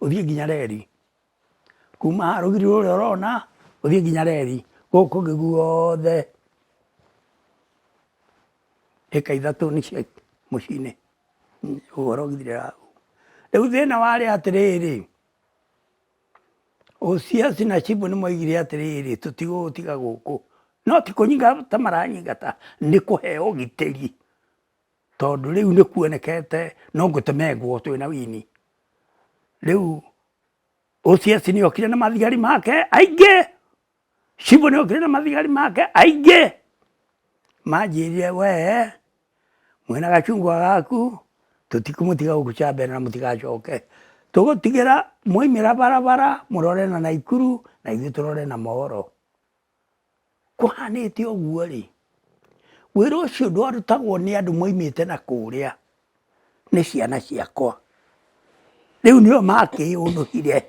ũthiĩ nginya reri kuma haha rũgiri rũrĩa ũrona ũthiĩ nginya reri gũkũ kũngĩ guothe ĩka 3 nĩ cia mũciĩ-inĩ ũhoro githire hau rĩu thĩna warĩ atĩrĩrĩ ũcieci na Cibũ nĩ moigire atĩrĩrĩ tũtigũgũtiga gũkũ no ti kũnyingata maranyingata nĩ kũheo ũgitĩri tondu rĩu nĩ kuonekete no ngũtemengwo twĩna wini rĩu ũcieci nĩ okire na mathigari make aingĩ Cibũ nĩ okire na mathigari make aingĩ manjĩrire we mwĩna gachungwa gaku tũtikũmũtiga gũkũ Chambere na mũtigacoke tũgũtigĩra mwaimĩra barabara mũrore na Naikuru na ithuĩ tũrore na Moro kũhanĩte ũguo rĩ wĩra ũcio ndwarutagwo nĩ andũ moimĩte na kũrĩa nĩ ciana ciakwa rĩu nĩo makĩũnũhire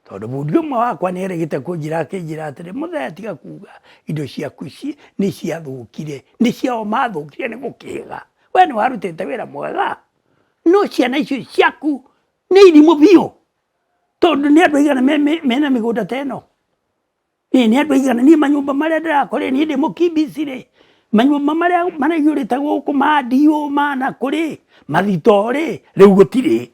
tondu bundi ũmwe wakwa nĩ erĩgĩte kũnjĩra akĩnjĩra atĩrĩ mũthee tiga kuga indo ciaku ici nĩ ciathũkire nĩ ciao mathũkire nĩ gũkĩga we nĩ warutĩte wĩra mwega no ciana icio ciaku nĩ irimũ biũ tondu nĩ andũ aigana mena mĩgũnda ta ĩno nĩ andũ aigana niĩ manyũmba marĩa ndĩrakore niĩ ndĩ mũkimbici rĩ manyũmba marĩa maraiyũrĩte gũkũ ma ndiũ mana kũrĩ mathito rĩ rĩu gũtirĩ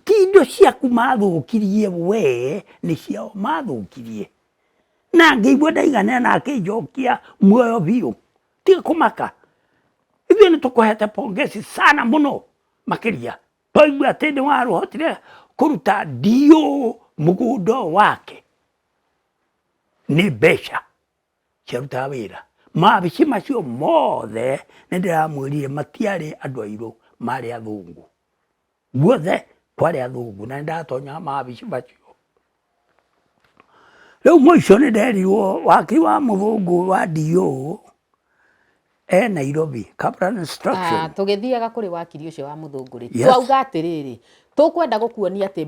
ti indo ciaku mathũkirie we nĩ ciao mathũkirie na ngĩigua ndaigana na akĩnjokia muoyo biũ tiga kũmaka ithuĩ nĩ tũkũhete pongezi sana mũno makĩria twaigua atĩ nĩ warũhotire kũruta ndiũ mũgũnda wake nĩ mbeca ciarutaga wĩra mabici macio mothe nĩ ndĩramwĩrire matiarĩ andũ airũ marĩ athũngũ guothe kwarĩ athũngũ na nĩ ndatonya mabici macio rĩu mũico nĩ nderirwo wakiri wa mũthũngũ wa DO Nairobi Capital Instruction tũgĩthiaga kũrĩ wakiri ũcio wa mũthũngũ rĩ twauga atĩrĩrĩ tũkwenda gũkuonia atĩ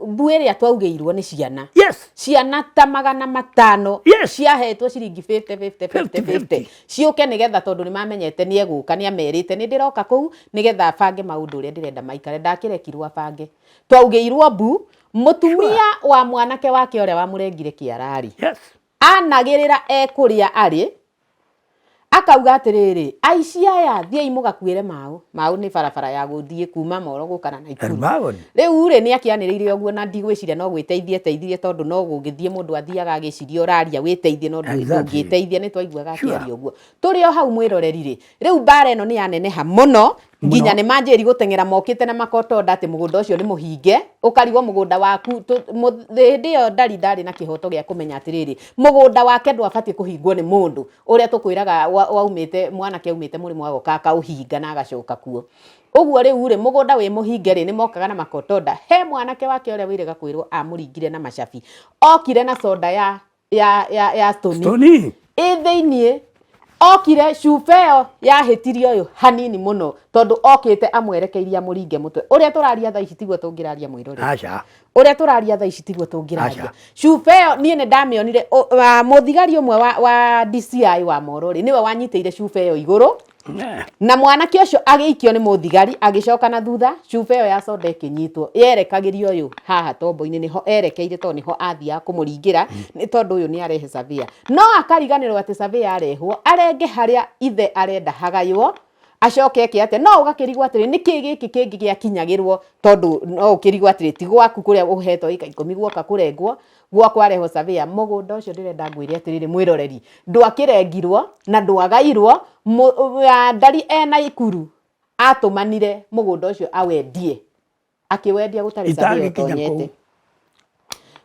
mbu ĩrĩa twaugĩirwo nĩ ciana ciana ta 500 ciahetwo ciringi 50 ciũke nĩgetha tondũ nĩ mamenyete nĩ egũka nĩ amerite nĩ ndĩroka kũu nĩgetha abange maũndũ ũrĩa ndĩrenda maikare ndakĩrekirwo abange twaugĩirwo mbu mũtumia wa mwanake wake ũrĩa wamũrengire kĩarari anagĩrĩra ekũrĩa arĩ akauga atĩrĩrĩ aici aya thiĩi mũgakuĩre maũ nĩ barabara ya gũthiĩ kuma Moro gũka na Naikuru rĩu rĩ nĩ akĩanĩrĩire ũguo na ndigwĩciria no gwĩteithie tondũ no gũgĩthiĩ mũndũ athiaga agĩciria ũraria wĩteithie no ndũngĩteithia nĩ twaiguaga akĩaria ũguo tũrĩ o hau mwĩroreri rĩ rĩu mbara ĩno nĩ yaneneha mũno nginya nĩ manjĩri gũteng'era mokĩte na makotonda atĩ mũgũnda ũcio nĩ mũhinge, ũkarigwo mũgũnda waku hĩndĩ ĩyo ndarĩ na kĩhoto gĩa kũmenya atĩrĩrĩ mũgũnda wake ndwabatiĩ kũhingwo nĩ mũndũ ũrĩa tũkwĩraga waumĩte mwanake aumĩte mũrĩmo wagoka akaũhinga na agacoka kuo. Ũguo rĩu rĩ mũgũnda wĩ mũhinge rĩ nĩ mokaga na makotonda, he mwanake wake ũrĩa wĩrĩga kwĩrwo amũringire na macabi, okire na soda ya Stoni thĩiniĩ, okire cuba ĩyo yahĩtirie ũyũ hanini mũno tondũ okĩte amwerekeirie amũringe mũtwe. Ũrĩa tũraria thaa ici tiguo tũngĩraria mwĩroreri, ũrĩa tũraria thaa ici tiguo tũngĩraria. Cuba ĩyo niĩ nĩ ndamĩonire, mũthigari ũmwe wa DCI wa Moro rĩ nĩwe wanyitĩire cuba ĩyo igũrũ, na mwanake ũcio agĩikio nĩ mũthigari agĩcoka na thutha, cuba ĩyo ya soda ĩkĩnyitwo yerekagĩrio ũyũ haha tombo-inĩ, nĩho erekeire tondũ nĩho athiaga kũmũringĩra nĩ tondũ ũyũ nĩ arehe surveyor. No akariganĩrwo atĩ surveyor arehwo arenge harĩa ithe arenda hagaywo, acoke eke atĩ no ũgakĩrigwo atĩrĩ nĩkĩ gĩkĩ kĩngĩ gĩakinyagĩrwo tondũ no ũkĩrigwo atĩrĩ ti gwaku kũrĩa ũhetwo ĩka 10 gwoka kũrengwo gwakwa arehwo surveyor. Mũgũnda ũcio ndĩrenda ngwĩre atĩrĩrĩ mwĩroreri ndwakĩrengirwo na ndwagairwo, Ndari ena ikuru atũmanire mũgũnda ũcio awendie, akĩwendia gũtarĩ surveyor ũtonyete,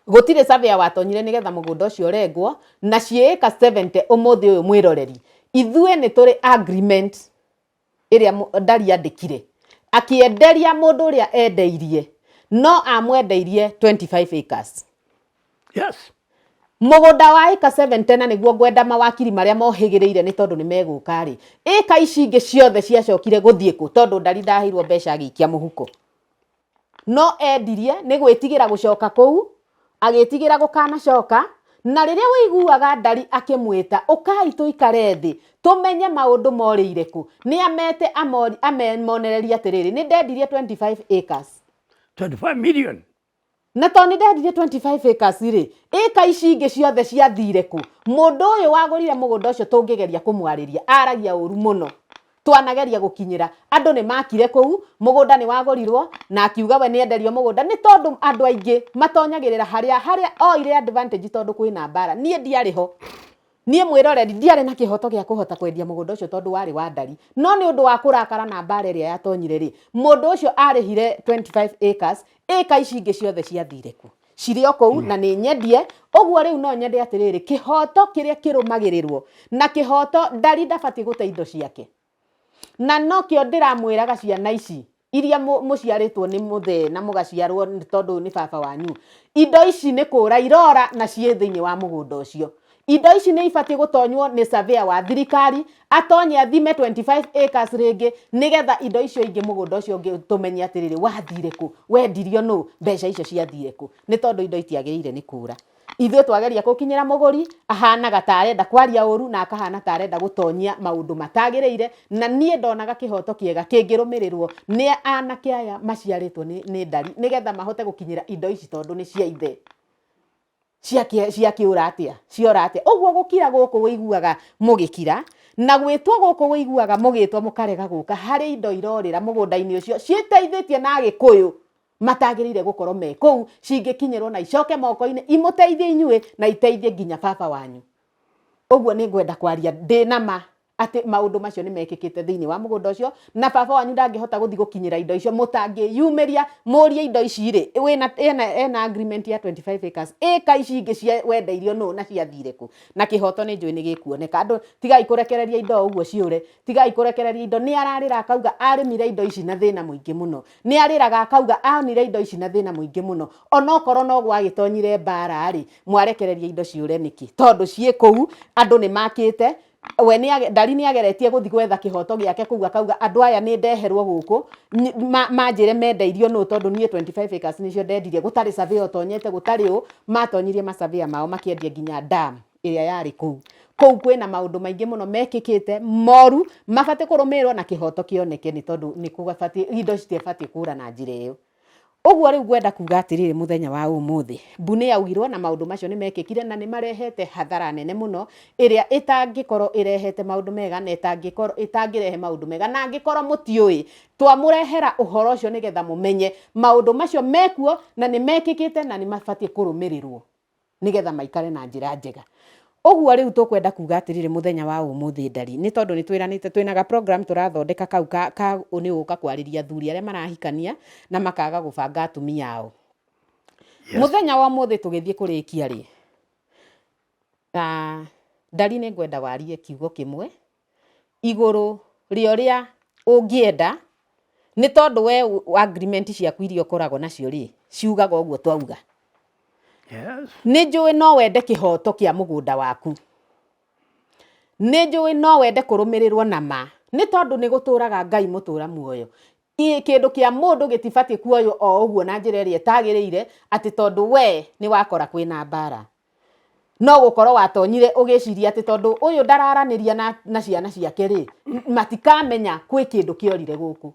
gũtirĩ surveyor watonyire nĩgetha mũgũnda ũcio ũrengwo, na ciĩka 70 ũmũthĩ ũyũ mwĩroreri ithuĩ nĩ tũrĩ agreement ĩrĩa Ndari andĩkire akĩenderia mũndũ ũrĩa endeirie, no amwendeirie 25 acres. Yes. Mũgũnda wa ĩka 70 na nĩguo ngwenda mawakiri marĩa mohĩgĩrĩire nĩ tondũ nĩ megũka rĩ, ĩka ici ingĩ ciothe ciacokire gũthiĩ kũ tondũ Ndari ndaheirwo mbeca agĩikia mũhuko. No endirie nĩ gwĩtigĩra gũcoka kũu, agĩtigĩra gũkanacoka, na rĩrĩa wĩiguaga Ndari akĩmwĩta ũkai tũikare thĩ tũmenye maũndũ morĩire kũ, nĩ amete amemonereria atĩrĩrĩ nĩ ndendirie 25 acres 25 million. Na tondũ nĩ ndendirie 25 acres rĩ, ĩka ici ingĩ ciothe ciathire kũ? Mũndũ ũyũ wagũrire mũgũnda ũcio tũngĩgeria kũmwarĩria aragia ũru mũno, twanageria gũkinyĩra andũ nĩ makire kũu, mũgũnda nĩ wagũrirwo na akiuga we nĩ enderio mũgũnda nĩ tondũ andũ aingĩ matonyagĩrĩra harĩa oire advantage tondũ kwĩna mbara. Niĩ ndiarĩ ho, niĩ mwĩroreri ndiarĩ na kĩhoto gĩa kũhota kwendia mũgũnda ũcio tondũ warĩ wa Ndari, no nĩ ũndũ wa kũrakara na mbara ĩrĩa yatonyire rĩ, mũndũ ũcio arĩhire 25 acres, ĩka ici ingĩ ciothe ciathire kũ? Cirĩ o kũu na nĩ nyendie. Ũguo rĩu no nyende atĩrĩrĩ kĩhoto kĩrĩa kĩrũmagĩrĩrwo na kĩhoto, Ndari ndabatiĩ gũte indo ciake, na no kĩo ndĩramwĩraga ciana ici iria mũciarĩtwo nĩ mũthee na mũgaciarwo tondũ nĩ baba wanyu, indo ici nĩ kũra irora na ciĩ thĩinĩ wa mũgũnda ũcio. Indo ici nĩ ibatiĩ gũtonywo nĩ surveyor wa thirikari, atonye athime 25 acres rĩngĩ nĩgetha indo icio ingĩ mũgũnda ũcio ũngĩ tũmenye atĩrĩrĩ wathire kũ, wendirio nũ, mbeca icio ciathire kũ, nĩ tondũ indo itiagĩrĩire nĩ kũra. Ithuĩ twageria gũkinyĩra mũgũri ahanaga ta arenda kwaria ũru na akahana ta arenda gũtonyia maũndũ matagĩrĩire, na niĩ ndonaga kĩhoto kĩega kĩngĩrũmĩrĩrwo nĩ anake aya maciarĩtwo nĩ Ndari nĩgetha mahote gũkinyĩra indo ici tondũ nĩ cia ithe. Ciakĩũra atĩa, ciora atĩa? Ũguo gũkira gũkũ wĩiguaga mũgĩkira na gwĩtwo gũkũ wĩiguaga mũgĩtwo mũkarega gũka harĩ indo irorĩra mũgũnda-inĩ ũcio ciĩteithĩtie na Agĩkũyũ matagĩrĩire gũkorwo me kũu, cingĩkinyĩrwo na icoke moko-inĩ imũteithie inyuĩ na iteithie nginya baba wanyu. Ũguo nĩ ngwenda kwaria ndĩna ma atĩ maũndũ macio nĩ mekĩkĩte thĩinĩ wa mũgũnda ũcio, na baba wanyu ndangĩhota gũthiĩ gũkinyĩra indo icio mũtangĩyumĩria mũrie indo ici rĩ, ena agreement ya 25 acres, ĩka ici ingĩ cia wendeirio nũ na ciathire kũ? Na kĩhoto nĩ njũĩ nĩ gĩkuoneka. Andũ tigai kũrekereria indo ũguo ciũre, tigai kũrekereria indo. Nĩ ararĩra akauga arĩmire indo ici na thĩna mũingĩ mũno, nĩ arĩraga akauga onire indo ici na thĩna mũingĩ mũno, onokorwo no gwagĩtonyire mbara rĩ, mwarekereria indo ciũre nĩkĩ? Tondũ ciĩ kũu, andũ nĩ makĩte, we Ndari nĩ ageretie gũthiĩ gwetha kĩhoto gĩake kũu, akauga andũ aya nĩ ndeherwo gũkũ manjĩre mendeirio nũ tondũ niĩ 25 acres nĩcio ndendirie, gũtarĩ surveyor ũtonyete, gũtarĩ ũ, matonyirie ma surveyor mao makĩendia nginya dam ĩrĩa yarĩ kũu. Kũu kwĩna maũndũ maingĩ mũno mekĩkĩte moru mabatiĩ kũrũmĩrĩrwo na kĩhoto kĩoneke, nĩ tondũ nĩ kũbatiĩ indo citibatiĩ kũra na njĩra ĩyo. Ũguo rĩu ngwenda kuga atĩrĩrĩ mũthenya wa ũmũthĩ, mbu nĩ yaugirwo na maũndũ macio nĩ mekĩkire na nĩ marehete hathara nene mũno ĩrĩa ĩtangĩkorwo ĩrehete maũndũ mega na ĩtangĩrehe maũndũ mega, na angĩkorwo mũtiũĩ twamũrehera ũhoro ũcio nĩgetha mũmenye maũndũ macio mekuo na nĩ mekĩkĩte na nĩ mabatiĩ kũrũmĩrĩrwo nĩgetha maikare na njĩra njega. Oguo riu tukwenda kuga atiriri muthenya wa umuthi Ndari ni tondu ni twiranite twinaga program turathondeka kau ni uka kwariria athuri aria marahikania na makaga gubanga atumia ao. Muthenya wa umuthi tugithie kurikia ri Ndari ni ngwenda warie kiugo kimwe iguru rioria ungienda ni tondu we agreement ciaku iria ukoragwo nacio ri ciugaga uguo twauga. Yes. Ni njui no wende kihoto kia mugunda waku. Ni njui no wende kurumirirwo na ma. Ni tondu ni guturaga Ngai mutura muoyo. Kindu kia mundu gitibati kuoyo o uguo na njira iria itagiriire ati tondu we ni wakora kwina mbara. No gukorwo watonyire ugiciria ati tondu uyu ndararaniria na ciana ciake ri matikamenya kwi kindu kiorire guku.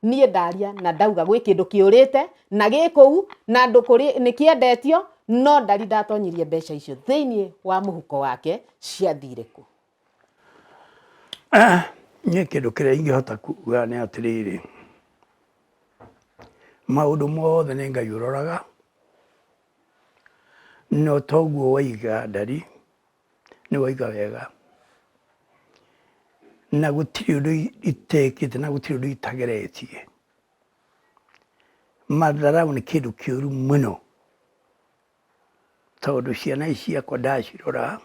Nie ndaria na ndauga gwi kindu kiurite na gikou na andu kuri ni kiendetio no Ndari ndatonyirie mbeca icio thiini wa muhuko wake ciathire ku. Nie kindu kiria ingihota kuga ni atiriri, maundu mothe ni Ngai uroraga no toguo waiga Ndari ni waiga wega na gutiri undu itekite na gutiri undu itageretie. Matharaũ ni kindu kiuru muno tondu ciana ciakwa ndacirora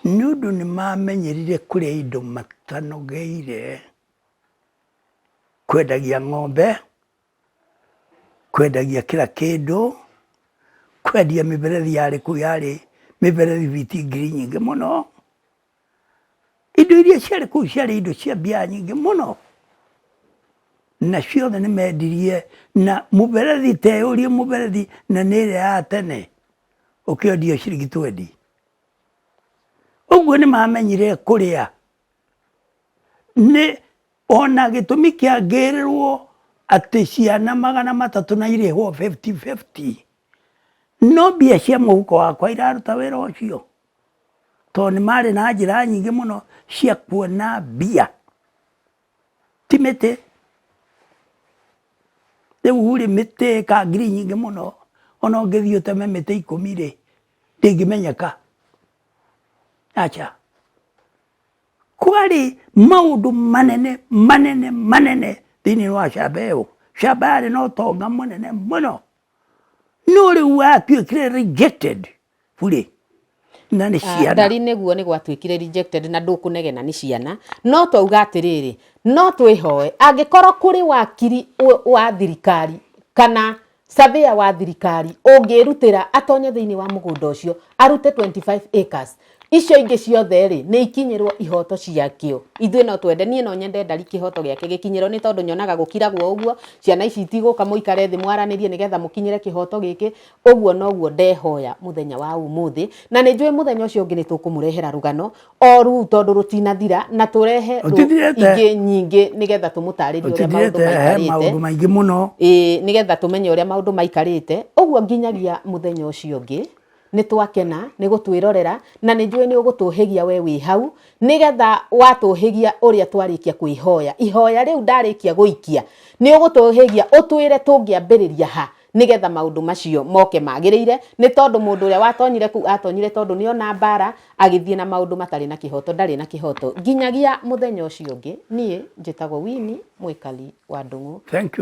ni undu ni mamenyerire kuria indo matanogeire, kwendagia ng'ombe, kwendagia kila kindu, kwendia miberethi yari ku yari miberethi biti ngiri nyingi muno. Indo iria ciari kuu ciari indo cia mbia nyingi muno na ciothe ni mendirie na muberethi te uria muberethi na ni ria ya tene ukiondio ciringi 20. Uguo ni mamenyire kuria ni ona gitumi kia ngirirwo ati ciana 300 na irihwo 50-50 no mbia cia muhuko wakwa iraruta wira ucio tondu ni mari na njira nyingi muno cia kuona mbia ti miti. Riu uri miti ka ngiri nyingi muno ona ungithii uteme miti 10 ri ndingimenyeka. Acha kwari maundu manene thiini wa Shabeu. Shabari no tonga munene muno no riu atuikire rejected bure na ni ciana. Ndari niguo ni gwatuikire rejected na ndukunegena ni ciana no twauga atiriri no twihoe angikorwo kuri wakiri wa thirikari kana surveyor wa thirikari ungirutira atonye thiini wa mugunda ucio arute 25 acres icio ingi ciothe ri ni ikinyirwo ihoto ciakio. Ithuĩ no twende nie no nyende Ndari kihoto giake gikinyirwo ni tondu nyonaga gukiragwo uguo ciana ici itiguka muikare thi mwaranirie nigetha mukinyire kihoto giki uguo noguo ndehoya muthenya wa umuthi na ni njui muthenya ucio ungi ni tukumurehera rugano o ru tondu rutinathira na turehe ingi nyingi nigetha tumutaririe uria maundu maingi muno nigetha tumenye uria maundu maikarite uguo nginyagia muthenya ucio ungi ni twakena ni gutwirorera na ni njui ni ugutuhigia we wi hau nigetha watuhigia uria twarikia kwihoya ihoya riu ndarikia guikia ni ugutuhigia utwire tungiambiriria ha nigetha maundu macio moke magiriire ni tondu mundu uria watonyire ku atonyire tondu ni ona mbara agithie na maundu matari na kihoto ndari na kihoto nginyagia muthenya ucio ungi nie njitagwo Winnie Mwikali wa Ndung'u. Thank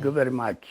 you very much.